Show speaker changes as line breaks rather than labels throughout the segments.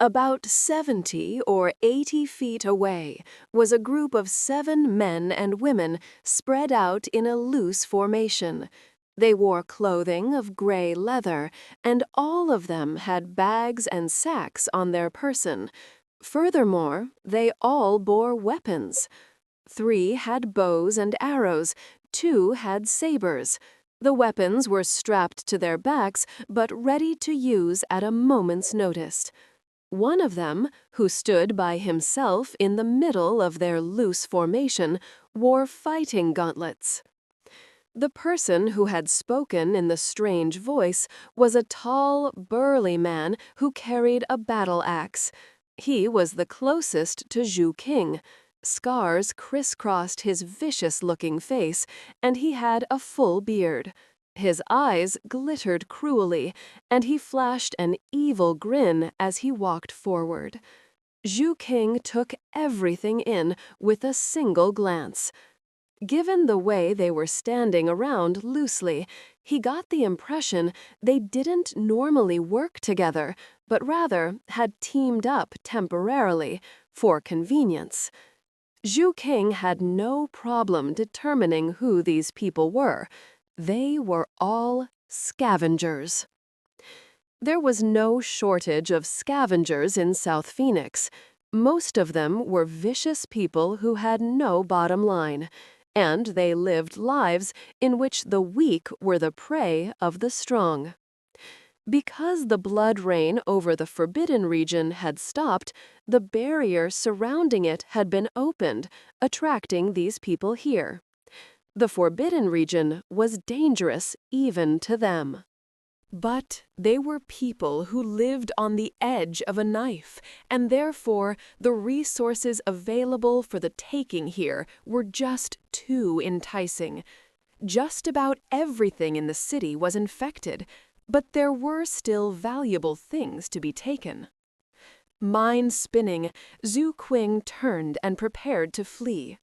About 70 or 80 feet away was a group of 7 men and women spread out in a loose formation. They wore clothing of gray leather, and all of them had bags and sacks on their person. Furthermore, they all bore weapons. 3 had bows and arrows, 2 had sabers. The weapons were strapped to their backs, but ready to use at a moment's notice. One of them, who stood by himself in the middle of their loose formation, wore fighting gauntlets. The person who had spoken in the strange voice was a tall, burly man who carried a battle axe. He was the closest to Zhu King. Scars crisscrossed his vicious-looking face, and he had a full beard. His eyes glittered cruelly, and he flashed an evil grin as he walked forward. Zhu King took everything in with a single glance. Given the way they were standing around loosely, he got the impression they didn't normally work together, but rather had teamed up temporarily, for convenience. Zhu King had no problem determining who these people were. They were all scavengers. There was no shortage of scavengers in South Phoenix. Most of them were vicious people who had no bottom line, and they lived lives in which the weak were the prey of the strong. Because the blood rain over the Forbidden region had stopped, the barrier surrounding it had been opened, attracting these people here. The Forbidden region was dangerous even to them. But they were people who lived on the edge of a knife, and therefore the resources available for the taking here were just too enticing. Just about everything in the city was infected, but there were still valuable things to be taken. Mind spinning, Zhu Qing turned and prepared to flee.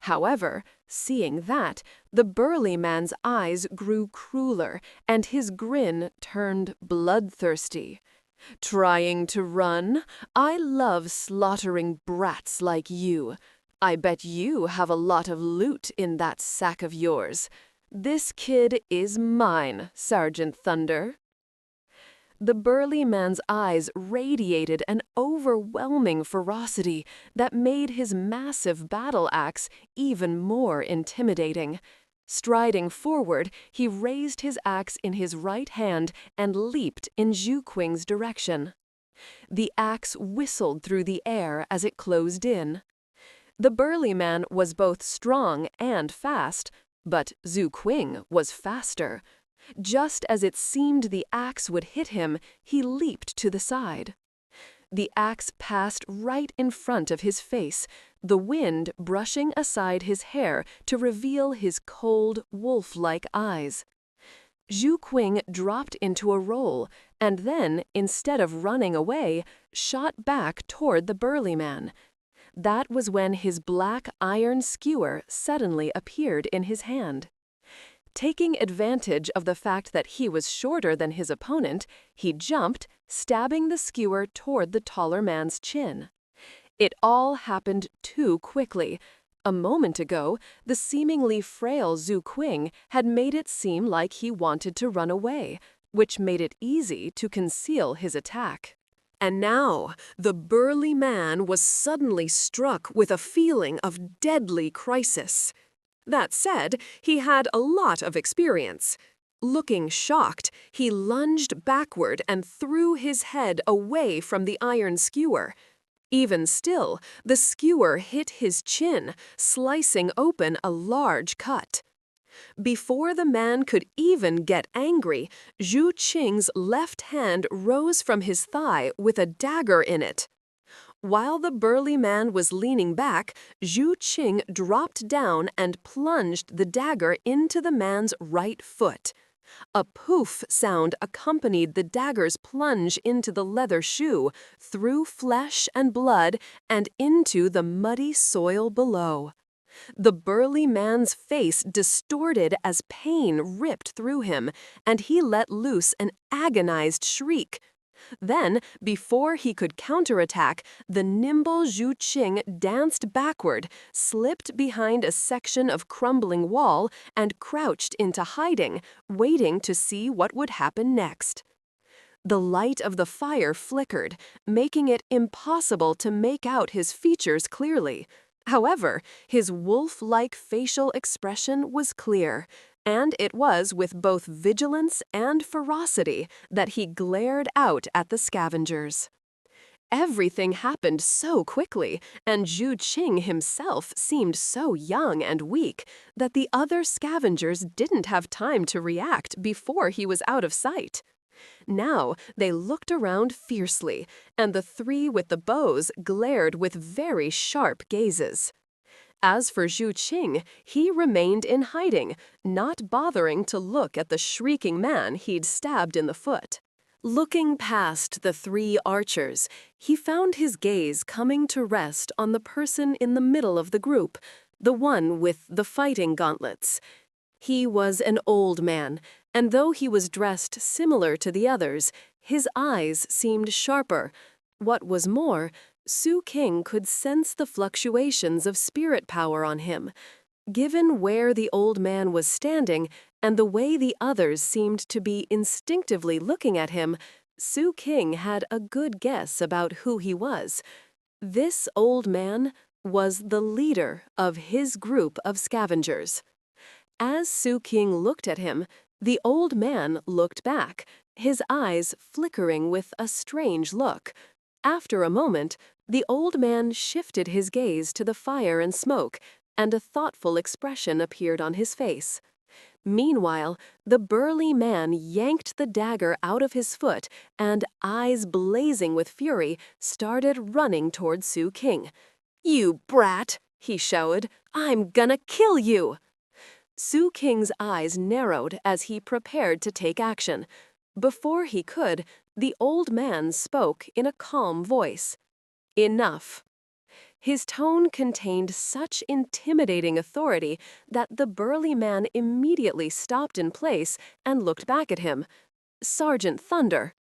However, seeing that, the burly man's eyes grew crueler, and his grin turned bloodthirsty. "Trying to run? I love slaughtering brats like you. I bet you have a lot of loot in that sack of yours. This kid is mine, Sergeant Thunder." The burly man's eyes radiated an overwhelming ferocity that made his massive battle axe even more intimidating. Striding forward, he raised his axe in his right hand and leaped in Zhu Qing's direction. The axe whistled through the air as it closed in. The burly man was both strong and fast, but Zhu Qing was faster. Just as it seemed the axe would hit him, he leaped to the side. The axe passed right in front of his face, the wind brushing aside his hair to reveal his cold, wolf-like eyes. Zhu Qing dropped into a roll, and then, instead of running away, shot back toward the burly man. That was when his black iron skewer suddenly appeared in his hand. Taking advantage of the fact that he was shorter than his opponent, he jumped, stabbing the skewer toward the taller man's chin. It all happened too quickly. A moment ago, the seemingly frail Zhu Qing had made it seem like he wanted to run away, which made it easy to conceal his attack. And now, the burly man was suddenly struck with a feeling of deadly crisis. That said, he had a lot of experience. Looking shocked, he lunged backward and threw his head away from the iron skewer. Even still, the skewer hit his chin, slicing open a large cut. Before the man could even get angry, Zhu Qing's left hand rose from his thigh with a dagger in it. While the burly man was leaning back, Zhu Qing dropped down and plunged the dagger into the man's right foot. A poof sound accompanied the dagger's plunge into the leather shoe, through flesh and blood, and into the muddy soil below. The burly man's face distorted as pain ripped through him, and he let loose an agonized shriek. Then, before he could counterattack, the nimble Zhu Qing danced backward, slipped behind a section of crumbling wall, and crouched into hiding, waiting to see what would happen next. The light of the fire flickered, making it impossible to make out his features clearly. However, his wolf-like facial expression was clear, and it was with both vigilance and ferocity that he glared out at the scavengers. Everything happened so quickly, and Zhu Qing himself seemed so young and weak that the other scavengers didn't have time to react before he was out of sight. Now they looked around fiercely, and the three with the bows glared with very sharp gazes. As for Zhu Qing, he remained in hiding, not bothering to look at the shrieking man he'd stabbed in the foot. Looking past the three archers, he found his gaze coming to rest on the person in the middle of the group, the one with the fighting gauntlets. He was an old man, and though he was dressed similar to the others, his eyes seemed sharper. What was more, Su King could sense the fluctuations of spirit power on him. Given where the old man was standing and the way the others seemed to be instinctively looking at him, Su King had a good guess about who he was. This old man was the leader of his group of scavengers. As Su King looked at him, the old man looked back, his eyes flickering with a strange look. After a moment, the old man shifted his gaze to the fire and smoke, and a thoughtful expression appeared on his face. Meanwhile, the burly man yanked the dagger out of his foot and, eyes blazing with fury, started running toward Su King. "You brat!" he shouted. "I'm gonna kill you!" Su King's eyes narrowed as he prepared to take action. Before he could, the old man spoke in a calm voice. "Enough." His tone contained such intimidating authority that the burly man immediately stopped in place and looked back at him. "Sergeant Thunder."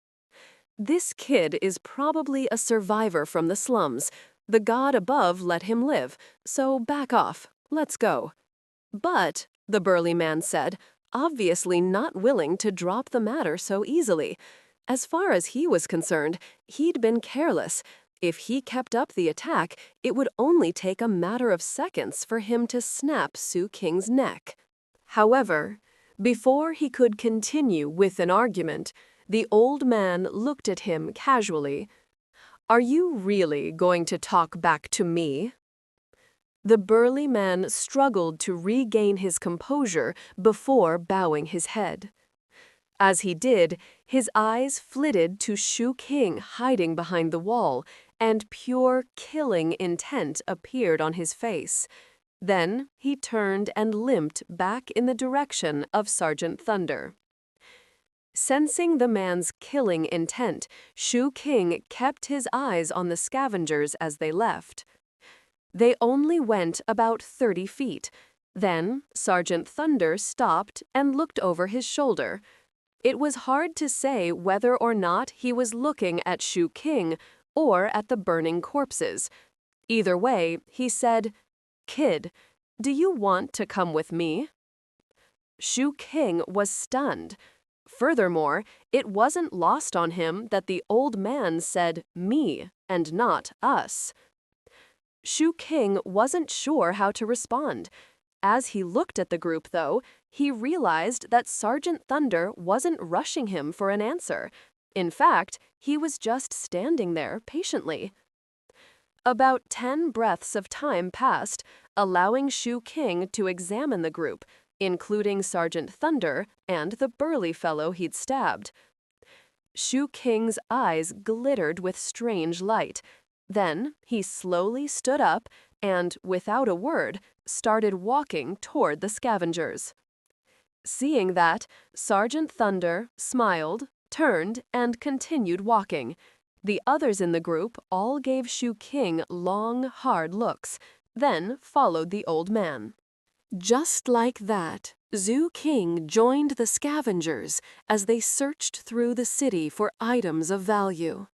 "This kid is probably a survivor from the slums. The god above let him live, so back off. Let's go." "But," the burly man said, obviously not willing to drop the matter so easily. As far as he was concerned, he'd been careless. If he kept up the attack, it would only take a matter of seconds for him to snap Su King's neck. However, before he could continue with an argument, the old man looked at him casually. "Are you really going to talk back to me?" The burly man struggled to regain his composure before bowing his head. As he did, his eyes flitted to Su King hiding behind the wall, and pure killing intent appeared on his face. Then he turned and limped back in the direction of Sergeant Thunder. Sensing the man's killing intent, Su King kept his eyes on the scavengers as they left. They only went about 30 feet. Then Sergeant Thunder stopped and looked over his shoulder. It was hard to say whether or not he was looking at Su King or at the burning corpses. Either way, he said, "Kid, do you want to come with me?" Su King was stunned. Furthermore, it wasn't lost on him that the old man said "me" and not "us." Su King wasn't sure how to respond. As he looked at the group, though, he realized that Sergeant Thunder wasn't rushing him for an answer. In fact, he was just standing there patiently. About 10 breaths of time passed, allowing Su King to examine the group, including Sergeant Thunder and the burly fellow he'd stabbed. Su King's eyes glittered with strange light. Then he slowly stood up and, without a word, started walking toward the scavengers. Seeing that, Sergeant Thunder smiled, turned, and continued walking. The others in the group all gave Su King long, hard looks, then followed the old man. Just like that, Zhu King joined the scavengers as they searched through the city for items of value.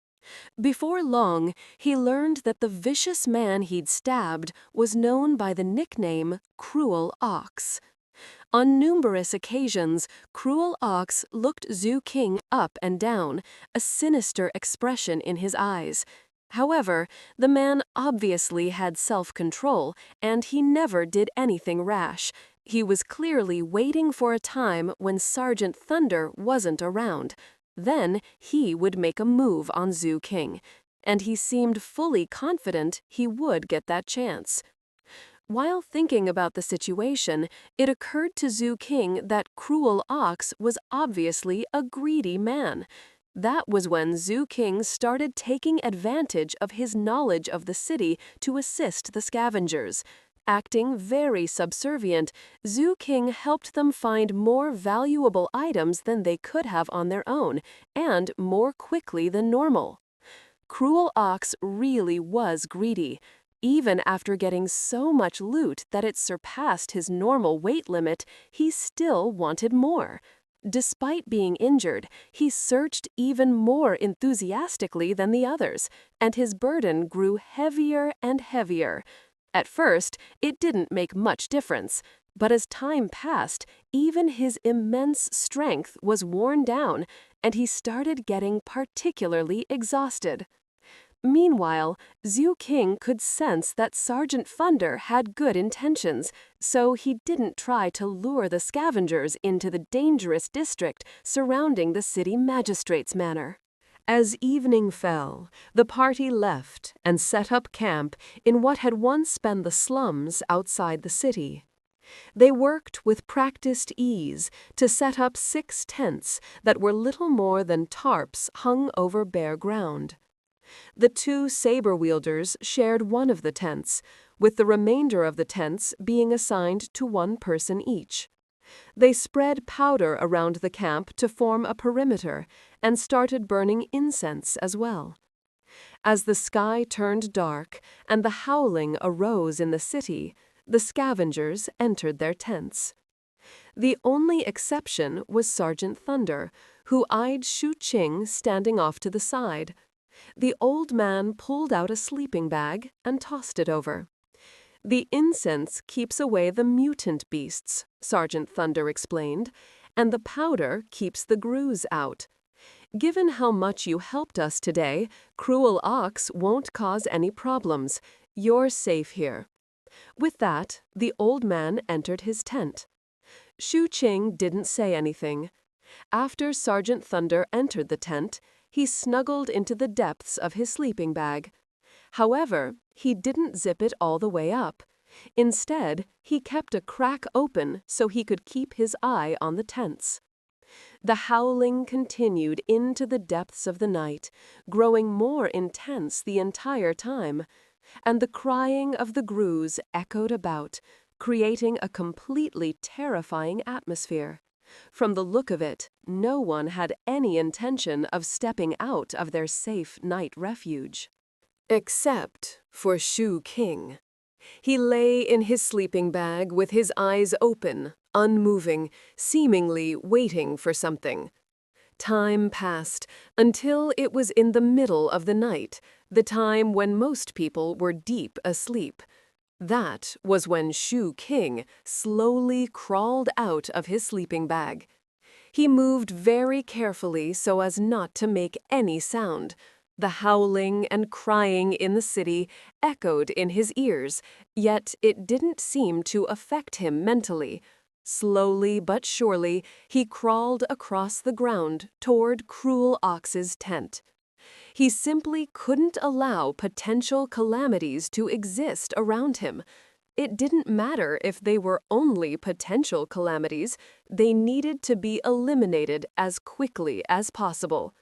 Before long, he learned that the vicious man he'd stabbed was known by the nickname Cruel Ox. On numerous occasions, Cruel Ox looked Zhu King up and down, a sinister expression in his eyes. However, the man obviously had self-control, and he never did anything rash. He was clearly waiting for a time when Sergeant Thunder wasn't around. Then he would make a move on Zhu King, and he seemed fully confident he would get that chance. While thinking about the situation, it occurred to Zhu King that Cruel Ox was obviously a greedy man. That was when Zhu King started taking advantage of his knowledge of the city to assist the scavengers. Acting very subservient, Zhu King helped them find more valuable items than they could have on their own, and more quickly than normal. Cruel Ox really was greedy. Even after getting so much loot that it surpassed his normal weight limit, he still wanted more. Despite being injured, he searched even more enthusiastically than the others, and his burden grew heavier and heavier. At first, it didn't make much difference, but as time passed, even his immense strength was worn down, and he started getting particularly exhausted. Meanwhile, Zhu King could sense that Sergeant Thunder had good intentions, so he didn't try to lure the scavengers into the dangerous district surrounding the city magistrate's manor. As evening fell, the party left and set up camp in what had once been the slums outside the city. They worked with practiced ease to set up 6 tents that were little more than tarps hung over bare ground. The 2 saber-wielders shared one of the tents, with the remainder of the tents being assigned to one person each. They spread powder around the camp to form a perimeter and started burning incense as well. As the sky turned dark and the howling arose in the city, the scavengers entered their tents. The only exception was Sergeant Thunder, who eyed Shu Qing standing off to the side. The old man pulled out a sleeping bag and tossed it over. "The incense keeps away the mutant beasts," Sergeant Thunder explained, "and the powder keeps the grooves out. Given how much you helped us today, Cruel Ox won't cause any problems. You're safe here." With that, the old man entered his tent. Shu Qing didn't say anything. After Sergeant Thunder entered the tent, he snuggled into the depths of his sleeping bag. However, he didn't zip it all the way up. Instead, he kept a crack open so he could keep his eye on the tents. The howling continued into the depths of the night, growing more intense the entire time, and the crying of the grooves echoed about, creating a completely terrifying atmosphere. From the look of it, no one had any intention of stepping out of their safe night refuge. Except for Shu King. He lay in his sleeping bag with his eyes open, unmoving, seemingly waiting for something. Time passed until it was in the middle of the night, the time when most people were deep asleep. That was when Shu King slowly crawled out of his sleeping bag. He moved very carefully so as not to make any sound. The howling and crying in the city echoed in his ears, yet it didn't seem to affect him mentally. Slowly but surely, he crawled across the ground toward Cruel Ox's tent. He simply couldn't allow potential calamities to exist around him. It didn't matter if they were only potential calamities, they needed to be eliminated as quickly as possible.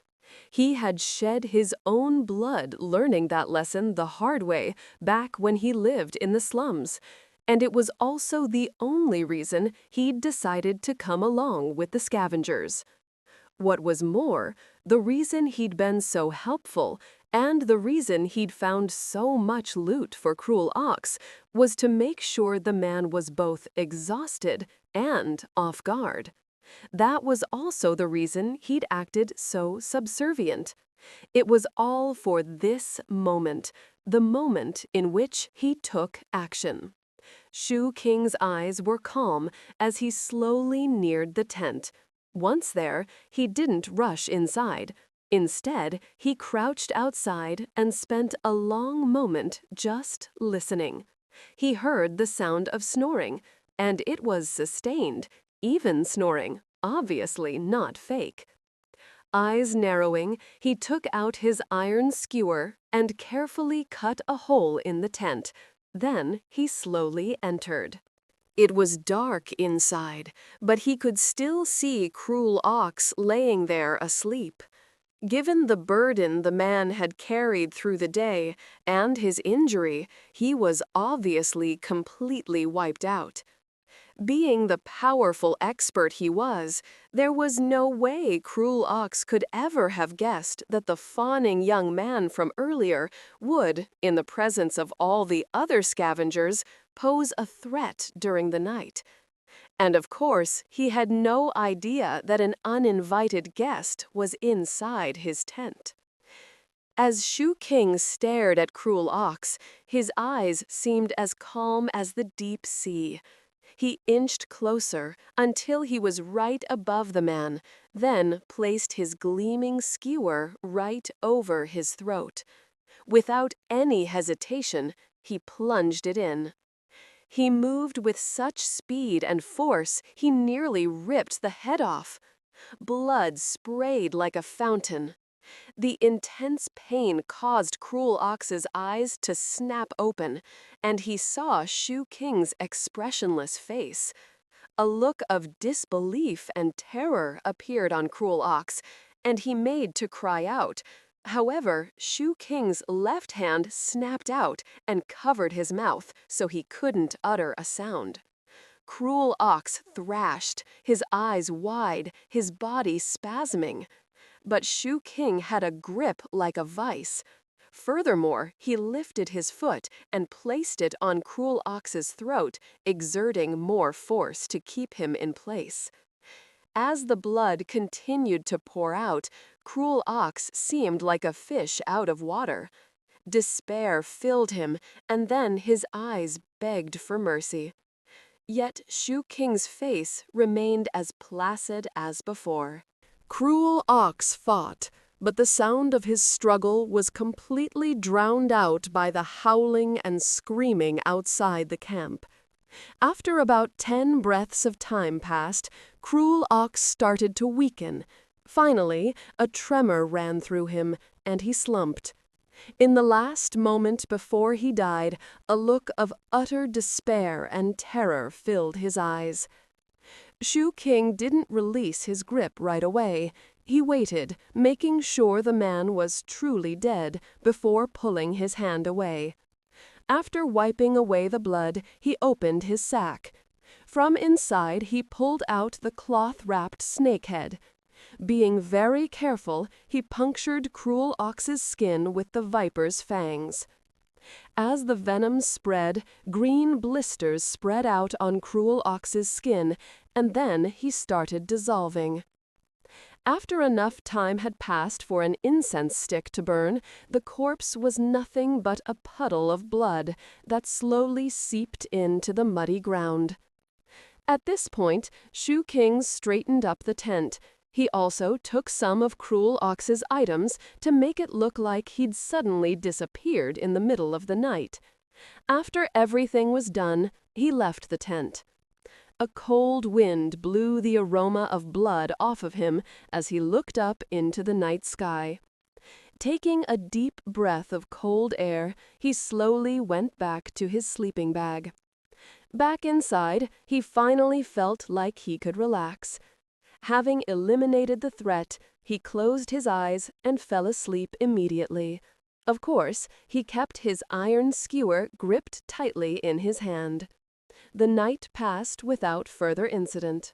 He had shed his own blood learning that lesson the hard way back when he lived in the slums, and it was also the only reason he'd decided to come along with the scavengers. What was more, the reason he'd been so helpful And the reason he'd found so much loot for Cruel Ox was to make sure the man was both exhausted and off guard. That was also the reason he'd acted so subservient. It was all for this moment, the moment in which he took action. Shu King's eyes were calm as he slowly neared the tent. Once there, he didn't rush inside. Instead, he crouched outside and spent a long moment just listening. He heard the sound of snoring, and it was sustained, even snoring, obviously not fake. Eyes narrowing, he took out his iron skewer and carefully cut a hole in the tent. Then he slowly entered. It was dark inside, but he could still see Cruel Ox laying there asleep. Given the burden the man had carried through the day and his injury, he was obviously completely wiped out. Being the powerful expert he was, there was no way Cruel Ox could ever have guessed that the fawning young man from earlier would, in the presence of all the other scavengers, pose a threat during the night. And of course, he had no idea that an uninvited guest was inside his tent. As Shu King stared at Cruel Ox, his eyes seemed as calm as the deep sea. He inched closer until he was right above the man, then placed his gleaming skewer right over his throat. Without any hesitation, he plunged it in. He moved with such speed and force he nearly ripped the head off. Blood sprayed like a fountain. The intense pain caused Cruel Ox's eyes to snap open, and he saw Shu King's expressionless face. A look of disbelief and terror appeared on Cruel Ox, and he made to cry out. However, Shu King's left hand snapped out and covered his mouth so he couldn't utter a sound. Cruel Ox thrashed, his eyes wide, his body spasming. But Shu King had a grip like a vice. Furthermore, he lifted his foot and placed it on Cruel Ox's throat, exerting more force to keep him in place. As the blood continued to pour out, Cruel Ox seemed like a fish out of water. Despair filled him, and then his eyes begged for mercy. Yet Shu King's face remained as placid as before. Cruel Ox fought, but the sound of his struggle was completely drowned out by the howling and screaming outside the camp. After about 10 breaths of time passed, Cruel Ox started to weaken. Finally, a tremor ran through him, and he slumped. In the last moment before he died, a look of utter despair and terror filled his eyes. Shu King didn't release his grip right away. He waited, making sure the man was truly dead, before pulling his hand away. After wiping away the blood, he opened his sack. From inside, he pulled out the cloth-wrapped snake head. Being very careful, he punctured Cruel Ox's skin with the viper's fangs. As the venom spread, green blisters spread out on Cruel Ox's skin, and then he started dissolving. After enough time had passed for an incense stick to burn, the corpse was nothing but a puddle of blood that slowly seeped into the muddy ground. At this point, Shu King straightened up the tent. He also took some of Cruel Ox's items to make it look like he'd suddenly disappeared in the middle of the night. After everything was done, he left the tent. A cold wind blew the aroma of blood off of him as he looked up into the night sky. Taking a deep breath of cold air, he slowly went back to his sleeping bag. Back inside, he finally felt like he could relax. Having eliminated the threat, he closed his eyes and fell asleep immediately. Of course, he kept his iron skewer gripped tightly in his hand. The night passed without further incident.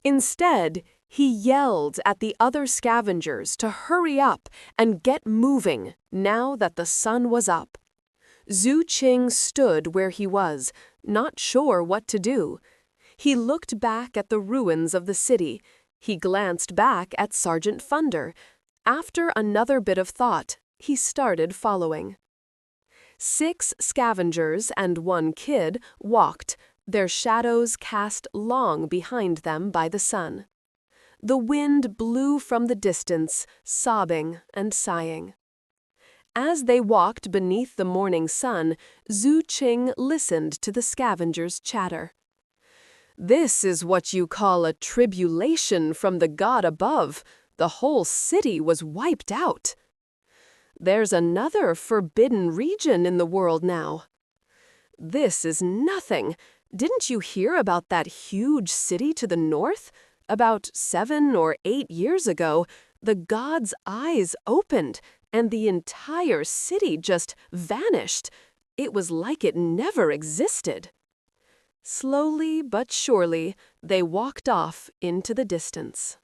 Instead, he yelled at the other scavengers to hurry up and get moving now that the sun was up. Zhu Qing stood where he was, not sure what to do. He looked back at the ruins of the city. He glanced back at Sergeant Funder. After another bit of thought, he started following. 6 scavengers and 1 kid walked, their shadows cast long behind them by the sun. The wind blew from the distance, sobbing and sighing. As they walked beneath the morning sun, Zhu Qing listened to the scavengers' chatter. "This is what you call a tribulation from the god above. The whole city was wiped out. There's another forbidden region in the world now. This is nothing. Didn't you hear about that huge city to the north? About 7 or 8 years ago, the god's eyes opened, and the entire city just vanished. It was like it never existed." Slowly but surely, they walked off into the distance.